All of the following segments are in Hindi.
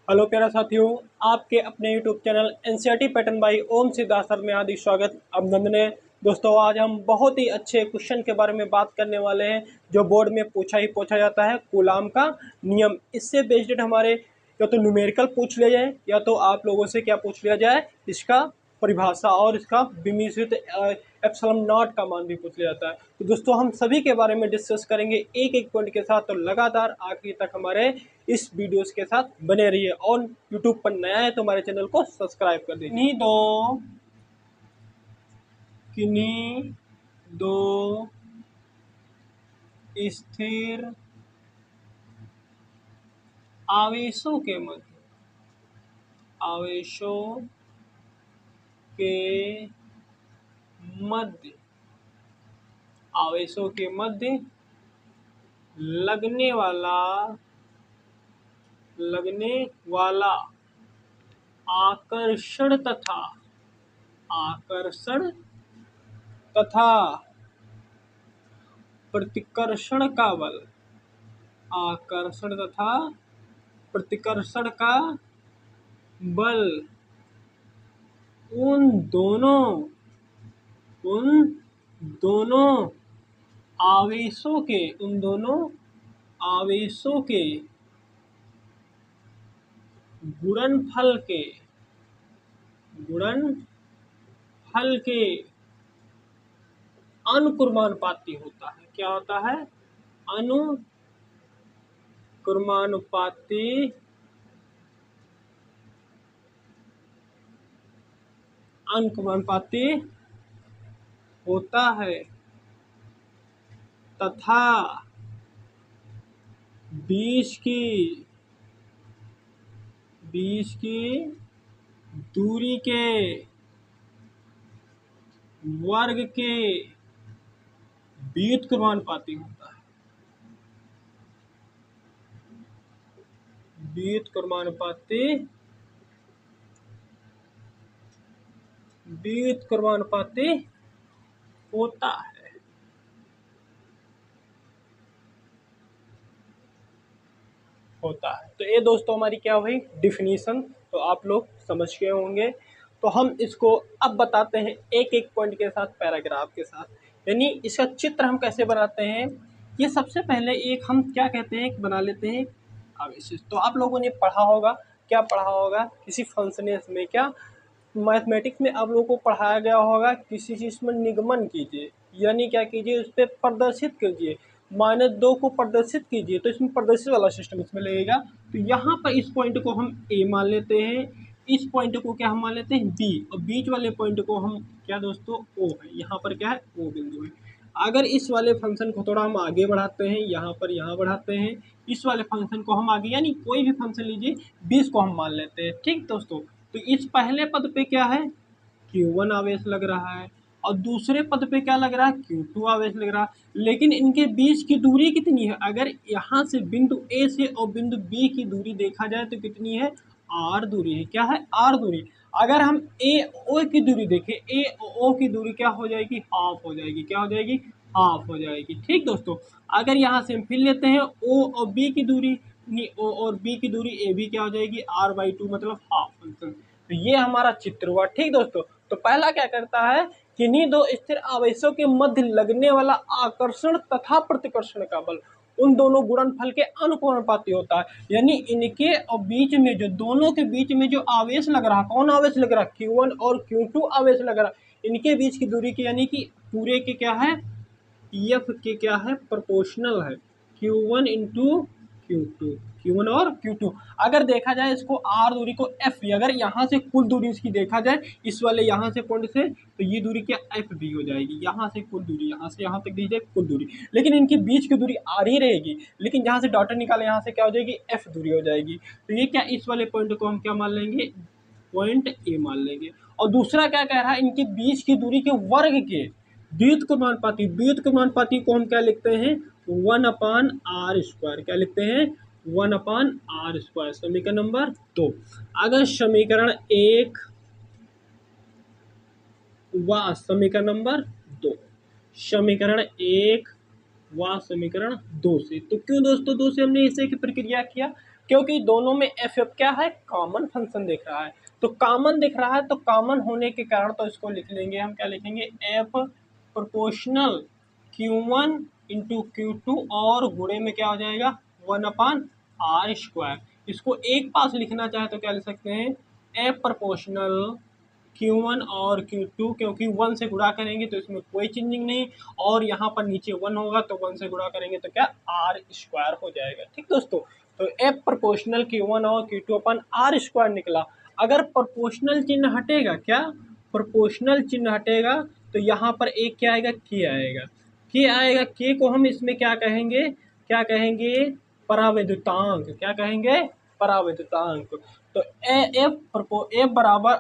हेलो प्यारा साथियों, आपके अपने YouTube channel NCERT pattern by Om Siddharth sir में हार्दिक स्वागत अभिनंदन है। दोस्तों, आज हम बहुत ही अच्छे क्वेश्चन के बारे में बात करने वाले हैं जो बोर्ड में पूछा जाता है। कूलाम का नियम, इससे बेस्ड हमारे या तो न्यूमेरिकल पूछ लिया जाए या तो आप लोगों से क्या पूछ लिया जाए, इसका परिभाषा और इसका विमिश्रित एप्सिलॉन नॉट का मान भी पूछ लिया जाता है। तो दोस्तों, हम सभी के बारे में डिस्कस करेंगे एक एक पॉइंट के साथ। तो लगातार आखिर तक हमारे इस वीडियोस के साथ बने रहिए और यूट्यूब पर नया है तो हमारे चैनल को सब्सक्राइब कर दीजिए। किन्हीं दो स्थिर आवेशों के मध्य आवेशों के मध्य लगने वाला आकर्षण तथा प्रतिकर्षण का बल उन दोनों आवेशों के गुणनफल के अनुक्रमानुपाती होता है। क्या होता है? अनुक्रमानुपाती होता है तथा बीच की दूरी के वर्ग के व्युत्क्रमानुपाती होता है। व्युत्क्रमानुपाती होता है। तो ये दोस्तों हमारी क्या हुई डिफिनीशन, तो आप लोग समझ गए होंगे। तो हम इसको अब बताते हैं एक एक पॉइंट के साथ, पैराग्राफ के साथ, यानी इसका चित्र हम कैसे बनाते हैं। ये सबसे पहले एक हम क्या कहते हैं, एक बना लेते हैं आवेश। तो आप लोगों ने पढ़ा होगा, क्या पढ़ा होगा किसी फंक्शन में, क्या मैथमेटिक्स में आप लोगों को पढ़ाया गया होगा, किसी चीज़ में निगमन कीजिए, यानी क्या कीजिए, उस पर प्रदर्शित कीजिए, -2 को प्रदर्शित कीजिए, तो इसमें प्रदर्शित वाला सिस्टम इसमें लगेगा। तो यहाँ पर इस पॉइंट को हम ए मान लेते हैं, इस पॉइंट को क्या हम मान लेते हैं बी, और बीच वाले पॉइंट को हम क्या दोस्तों ओ है, यहाँ पर क्या है ओ बिंदु है। अगर इस वाले फंक्शन को थोड़ा हम आगे बढ़ाते हैं, यहाँ पर यहाँ बढ़ाते हैं, इस वाले फंक्शन को हम आगे, यानी कोई भी फंक्शन लीजिए 20 को हम मान लेते हैं। ठीक दोस्तों, तो इस पहले पद पे क्या है Q1 आवेश लग रहा है और दूसरे पद पे क्या लग रहा है Q2 आवेश लग रहा है, लेकिन इनके बीच की दूरी कितनी है? अगर यहाँ से बिंदु A से और बिंदु B की दूरी देखा जाए तो कितनी है? R दूरी है। क्या है? R दूरी। अगर हम AO की दूरी देखें, AO की दूरी क्या हो जाएगी? हाफ हो जाएगी। क्या हो जाएगी? हाफ हो जाएगी। ठीक दोस्तों, अगर यहाँ से हम फिर लेते हैं O और B की दूरी, O और B की दूरी AB क्या हो जाएगी? R/2 मतलब हाफ फंक्शन। तो ये हमारा चित्र हुआ। ठीक दोस्तों, तो पहला क्या करता है, किन्हीं दो स्थिर आवेशों के मध्य लगने वाला आकर्षण तथा प्रतिकर्षण का बल उन दोनों गुणनफल के अनुपाती होता है। यानी इनके और बीच में, जो दोनों के बीच में जो आवेश लग रहा, कौन आवेश लग रहा? Q1 और Q2 आवेश लग रहा, इनके बीच की दूरी की, यानी कि पूरे के क्या है, F के क्या है, प्रोपोर्शनल है। Q1 इंटू Q1 और Q2। अगर देखा जाए इसको R दूरी को F, अगर यहाँ से कुल दूरी इसकी देखा जाए, इस वाले यहाँ से पॉइंट से, तो ये दूरी क्या F भी हो जाएगी। यहाँ से कुल दूरी, यहाँ से यहाँ तक दी जाए कुल दूरी, लेकिन इनके बीच की दूरी R ही रहेगी, लेकिन जहाँ से डॉटर निकाले यहाँ से क्या हो जाएगी? F दूरी हो जाएगी। तो ये क्या, इस वाले पॉइंट को हम क्या मान लेंगे? पॉइंट A मान लेंगे। और दूसरा क्या कह रहा है, इनके बीच की दूरी के वर्ग के व्युत्क्रमानुपाती को हम क्या लिखते हैं? 1/r²। क्या लिखते हैं? 1/r²। समीकरण नंबर 2। अगर समीकरण 1 व समीकरण नंबर 2, समीकरण 1 व समीकरण 2 से, तो क्यों दोस्तों 2 से हमने इसे की प्रक्रिया किया? क्योंकि दोनों में एफ एफ क्या है, कॉमन फंक्शन दिख रहा है। तो कॉमन दिख रहा है तो कॉमन होने के कारण तो इसको लिख लेंगे हम, क्या लिखेंगे, F proportional Q1 into Q2 और गुणे में क्या हो जाएगा 1/r²। इसको एक पास लिखना चाहे तो क्या लिख सकते हैं, एफ प्रोपोर्शनल Q1 और Q2, क्योंकि 1 से गुणा करेंगे तो इसमें कोई चेंजिंग नहीं, और यहाँ पर नीचे 1 होगा तो 1 से गुणा करेंगे तो क्या r² हो जाएगा। ठीक दोस्तों, तो एफ प्रोपोर्शनल Q1 और Q2 अपन r² निकला। अगर प्रोपोर्शनल चिन्ह हटेगा, क्या प्रोपोर्शनल चिन्ह हटेगा तो यहाँ पर एक क्या आएगा, के आएगा। के आएगा, के को हम इसमें क्या कहेंगे, क्या कहेंगे, परावैद्युतांक। क्या कहेंगे, परावैद्युतांक। तो एफ बराबर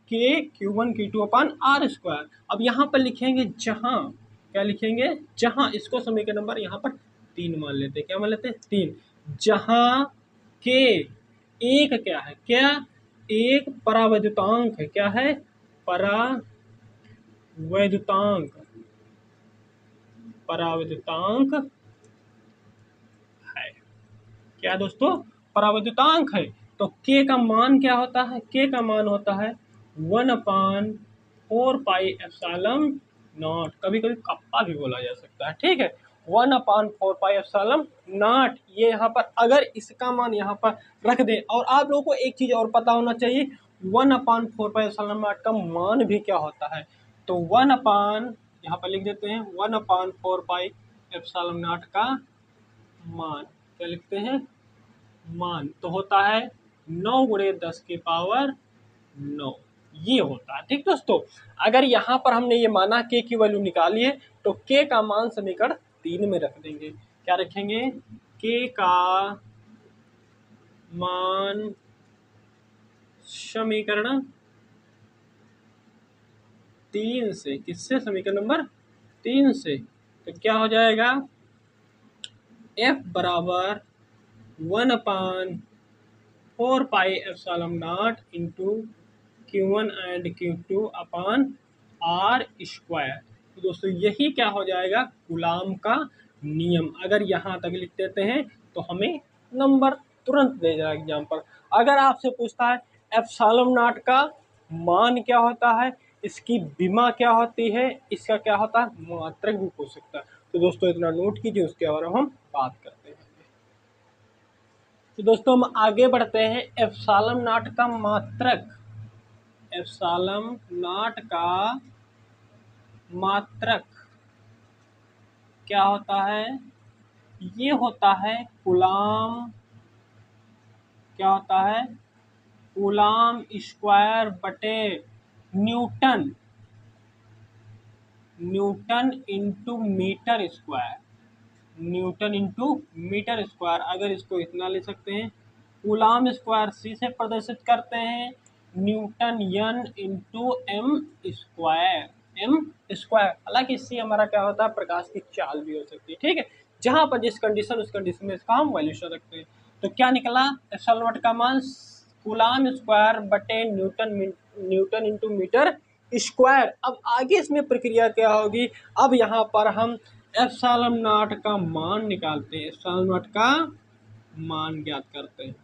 के Q1 Q2 अपन r²। अब यहाँ पर लिखेंगे जहाँ, क्या लिखेंगे, जहाँ, इसको समीकरण नंबर यहाँ पर 3 मान लेते हैं। क्या मान लेते हैं, 3। जहाँ के एक क्या है, क्या एक परावैद्युतांक है, क्या है, परावैद्युतांक, परावैद्युतांक है। क्या दोस्तों, परावैद्युतांक है। तो के का मान क्या होता है, के का मान होता है 1/4πε0, कभी कभी कप्पा भी बोला जा सकता है। ठीक है, 1/4πε0। ये यहाँ पर अगर इसका मान यहाँ पर रख दें, और आप लोगों को एक चीज और पता होना चाहिए, 1/4πε0 का मान भी क्या होता है। तो 1 यहाँ पर लिख देते हैं, 1/4πε0 का मान क्या लिखते हैं, मान तो होता है 9 गुणे 10 की पावर 9, ये होता है। ठीक दोस्तों, अगर यहाँ पर हमने ये माना के की वैल्यू निकाली है तो के का मान समीकरण 3 में रख देंगे। क्या रखेंगे, के का मान समीकरण 3 से, किससे, समीकरण नंबर 3 से, तो क्या हो जाएगा, एफ बराबर 1/4πε0 into Q1 and Q2 upon r²। तो दोस्तों यही क्या हो जाएगा, कूलाम का नियम। अगर यहाँ तक लिख देते हैं तो हमें नंबर तुरंत दे जाएगा एग्जाम पर। अगर आपसे पूछता है ε0 का मान क्या होता है, इसकी विमा क्या होती है, इसका क्या होता है, मात्रक भी पूछ सकता है। तो दोस्तों इतना नोट कीजिए, उसके बारे में हम बात करते हैं। तो दोस्तों हम आगे बढ़ते हैं, ε0 का मात्रक, ε0 का मात्रक क्या होता है, ये होता है कूलाम, क्या होता है, कूलाम स्क्वायर बटे newton, newton into metre square, newton into metre square. अगर इसको इतना ले सकते हैं, कूलाम स्क्वायर सी से प्रदर्शित करते हैं, newton n into M square, M square. हालांकि इससे हमारा क्या होता है, प्रकाश की चाल भी हो सकती है। ठीक है, जहां पर जिस कंडीशन, उस कंडीशन में इसका हम वैल्यूशन रखते हैं। तो क्या निकला, ε0 का मान कूलाम स्क्वायर बटे न्यूटन इंटू मीटर स्क्वायर। अब आगे इसमें प्रक्रिया क्या होगी, अब यहाँ पर हम ε0 का मान निकालते हैं, ε0 का मान ज्ञात करते हैं।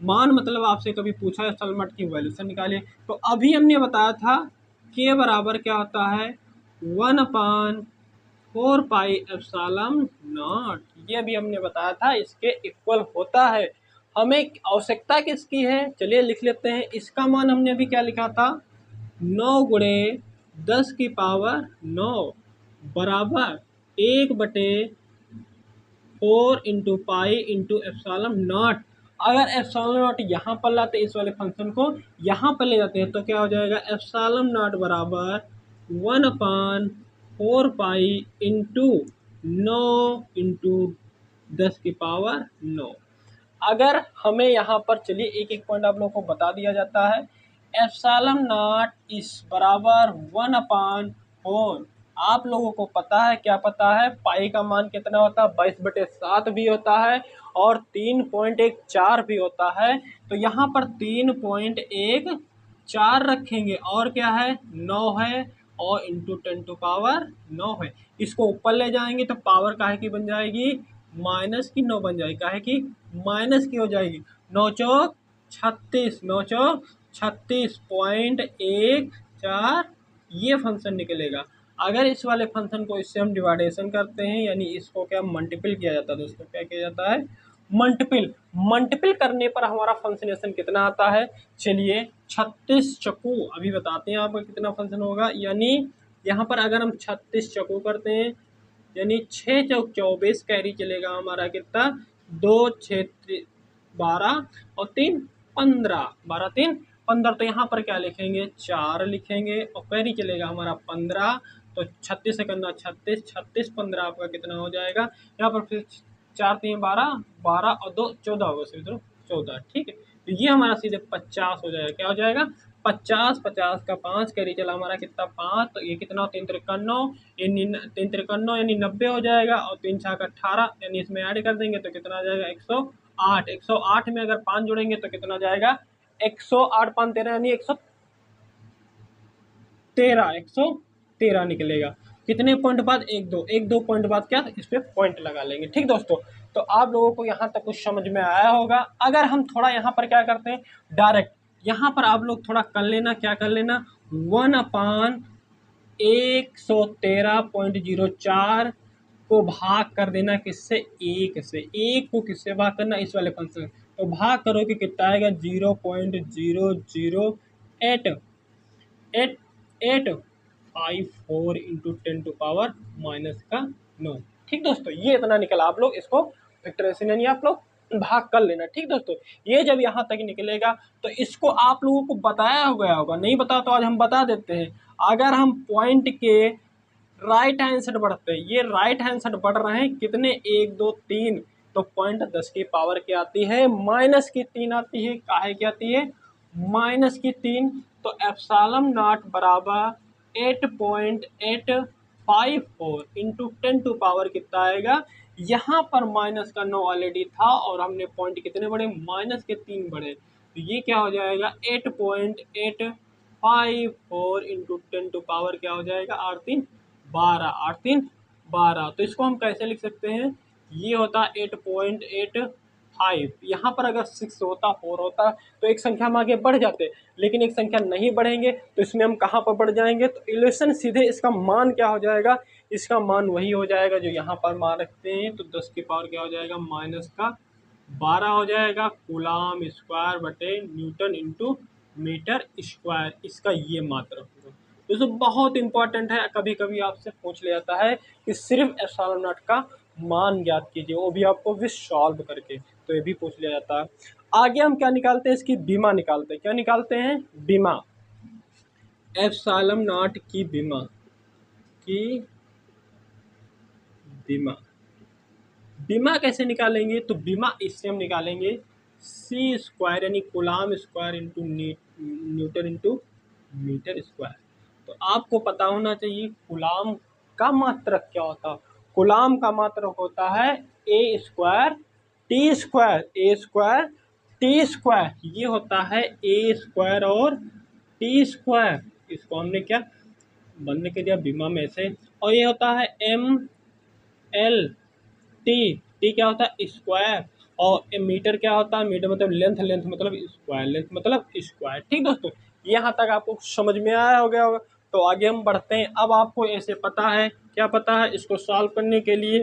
मान मतलब आपसे कभी पूछा है ε0 की वैल्यूशन निकालिए, तो अभी हमने बताया था के बराबर क्या होता है, 1/4πε0, ये भी हमने बताया था इसके इक्वल होता है। हमें आवश्यकता किसकी है, चलिए लिख लेते हैं। इसका मान हमने अभी क्या लिखा था, 9 गुणे 10 की पावर 9 बराबर 1/4 इंटू पाई इंटू ε0। अगर ε0 यहाँ पर लाते, इस वाले फंक्शन को यहाँ पर ले जाते हैं, तो क्या हो जाएगा, ε0 बराबर 1/4 इंटू 9 इंटू 10 की पावर 9। अगर हमें यहाँ पर, चलिए एक एक पॉइंट आप लोगों को बता दिया जाता है, ε0 इस बराबर 1/4, आप लोगों को पता है, क्या पता है, पाई का मान कितना होता है, 22/7 भी होता है और 3.14 भी होता है। तो यहाँ पर 3.14 रखेंगे और क्या है, 9 है और इंटू 10⁻9 है। इसको ऊपर ले जाएंगे तो पावर काहे की बन जाएगी, -9 बन जाएगी, काहे की माइनस की हो जाएगी 9 चौक 36, 9 चौक 36.14, ये फंक्शन निकलेगा। अगर इस वाले फंक्शन को इससे हम डिवाइडेशन करते हैं, यानी इसको क्या मल्टीपल किया जाता है दोस्तों, क्या किया जाता है, मल्टीपल। मल्टीपल करने पर हमारा फंक्शनेशन कितना आता है, चलिए 36 चक्कू अभी बताते हैं आपका कितना फंक्शन होगा। यानी यहाँ पर अगर हम 36 चक्कू करते हैं, यानी 6 चौक 24 कैरी चलेगा हमारा कितना, 2 6 12 और 3 15, 12 3 15। तो यहाँ पर क्या लिखेंगे, 4 लिखेंगे और कैरी चलेगा हमारा 15। तो 36 से करना 36, 36 15 आपका कितना हो जाएगा, यहाँ पर फिर 4 3 12, 12 और 2 14 होगा, सीधे 14, ठीक है। तो ये हमारा सीधे 50 हो जाएगा, क्या हो जाएगा 50, 50 का 5 कैरी चला हमारा कितना 5, तो ये कितना 3 53, यानी 3 53 यानी 90 हो जाएगा, और 3 6 18 यानी इसमें ऐड कर देंगे तो कितना आ जाएगा 108। 108 में अगर 5 जोड़ेंगे तो कितना जाएगा, 108 5 13 यानी 113, 113 निकलेगा। कितने पॉइंट बाद, एक दो पॉइंट बाद क्या इस पे पॉइंट लगा लेंगे, ठीक दोस्तों। तो आप लोगों को यहाँ तक कुछ समझ में आया होगा। अगर हम थोड़ा यहाँ पर क्या करते हैं, डायरेक्ट यहाँ पर आप लोग थोड़ा कर लेना, क्या कर लेना, 1/113.04 को भाग कर देना किससे, एक से। एक को किससे भाग करना, इस वाले फंक्शन, तो भाग करोगे कितना आएगा, 0.008 एट 854 इंटू 10⁻⁻9। ठीक दोस्तों, ये इतना निकला। आप लोग इसको फैक्टराइजेशन यानी आप लोग भाग कर लेना, ठीक दोस्तों। ये जब यहाँ तक निकलेगा तो इसको आप लोगों को बताया गया होगा, नहीं बता तो आज हम बता देते हैं। अगर हम पॉइंट के राइट हैंड साइड बढ़ते हैं, ये राइट हैंड साइड बढ़ रहे हैं कितने, 1 2 3, तो पॉइंट 10 की पावर क्या आती है, -3 आती है। काहे की आती है, -3। तो एप्सिलॉन नॉट बराबर 8.854 इंटू 10 टू पावर कितना आएगा, यहाँ पर माइनस का 9 ऑलरेडी था और हमने पॉइंट कितने बढ़े, -3 बढ़े, तो ये क्या हो जाएगा 8.854 इंटू 10 टू पावर क्या हो जाएगा, 8 3 12, 8 3 12। तो इसको हम कैसे लिख सकते हैं, ये होता 8.85। यहाँ पर अगर 6 होता 4 होता तो एक संख्या हम आगे बढ़ जाते, लेकिन एक संख्या नहीं बढ़ेंगे तो इसमें हम कहाँ पर बढ़ जाएंगे, तो इक्वेशन सीधे इसका मान क्या हो जाएगा, इसका मान वही हो जाएगा जो यहाँ पर मान रखते हैं। तो 10 की पावर क्या हो जाएगा, -12 हो जाएगा, कूलाम स्क्वायर बटे न्यूटन इंटू मीटर स्क्वायर, इसका ये मात्रा होगा। दोस्तों बहुत इंपॉर्टेंट है, कभी कभी आपसे पूछ लिया जाता है कि सिर्फ एप्सिलॉन नॉट का मान ज्ञात कीजिए, वो भी आपको भी सॉल्व करके, तो ये भी पूछ लिया जाता है। आगे हम क्या निकालते हैं, इसकी बीमा निकालते हैं। क्या निकालते हैं, बीमा, एप्सिलॉन नॉट की बीमा, की बीमा। बीमा कैसे निकालेंगे, तो बीमा इससे हम निकालेंगे सी स्क्वायर यानी coulomb square into newton into metre square. तो आपको पता होना चाहिए कूलाम का मात्रक क्या होता है। कूलाम का मात्रक होता है ए स्क्वायर टी स्क्वायर, ए स्क्वायर टी स्क्वायर, ये होता है ए स्क्वायर और टी स्क्वायर। इसको हमने क्या बंद कर दिया बीमा में से, और ये होता है एम एल टी। टी क्या होता है, स्क्वायर, और मीटर क्या होता है, मीटर मतलब लेंथ, लेंथ मतलब स्क्वायर, लेंथ मतलब स्क्वायर। ठीक दोस्तों, यहाँ तक आपको समझ में आया हो गया होगा। तो आगे हम बढ़ते हैं। अब आपको ऐसे पता है, क्या पता है, इसको सॉल्व करने के लिए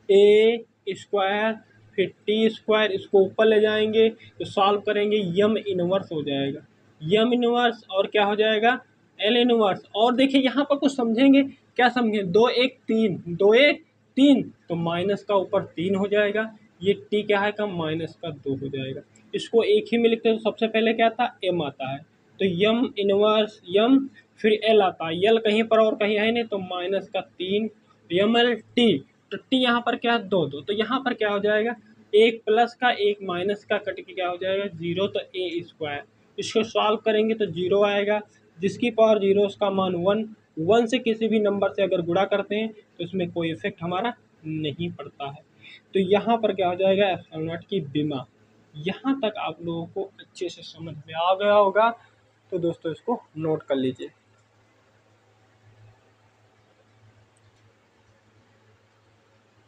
ए स्क्वायर फिर टी स्क्वायर, इसको ऊपर ले जाएंगे तो सॉल्व करेंगे, यम इनवर्स हो जाएगा, यम इनवर्स, और क्या हो जाएगा, एल इनवर्स। और देखिए यहाँ पर कुछ समझेंगे, क्या समझें, 2 1 3, 2 1 3, तो माइनस का ऊपर 3 हो जाएगा, ये टी क्या है का माइनस का 2 हो जाएगा। इसको एक ही में लिखते हैं तो सबसे पहले क्या आता है, एम आता है, तो यम इनवर्स यम, फिर एल आता है, एल कहीं पर और कहीं है नहीं, तो माइनस का 3 यम एल टी। तो टी यहाँ पर क्या है 2 2, तो यहाँ पर क्या हो जाएगा, एक प्लस का एक माइनस का कट के क्या हो जाएगा 0, तो ए स्क्वायर। इसको सॉल्व करेंगे तो 0 आएगा, जिसकी पावर 0 उसका मान 1। 1 से किसी भी नंबर से अगर गुणा करते हैं तो इसमें कोई इफेक्ट हमारा नहीं पड़ता है। तो यहाँ पर क्या हो जाएगा, एप्सिलॉन नॉट की बीमा। यहाँ तक आप लोगों को अच्छे से समझ में आ गया होगा। तो दोस्तों इसको नोट कर लीजिए।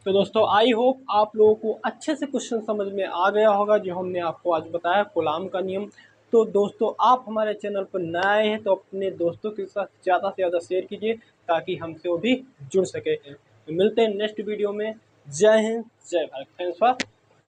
तो दोस्तों आई होप आप लोगों को अच्छे से क्वेश्चन समझ में आ गया होगा जो हमने आपको आज बताया कूलाम का नियम। तो दोस्तों आप हमारे चैनल पर नए आए हैं तो अपने दोस्तों के साथ ज़्यादा से ज़्यादा शेयर कीजिए ताकि हमसे वो भी जुड़ सके। तो मिलते हैं नेक्स्ट वीडियो में। जय हिंद, जय भारत। Thanks for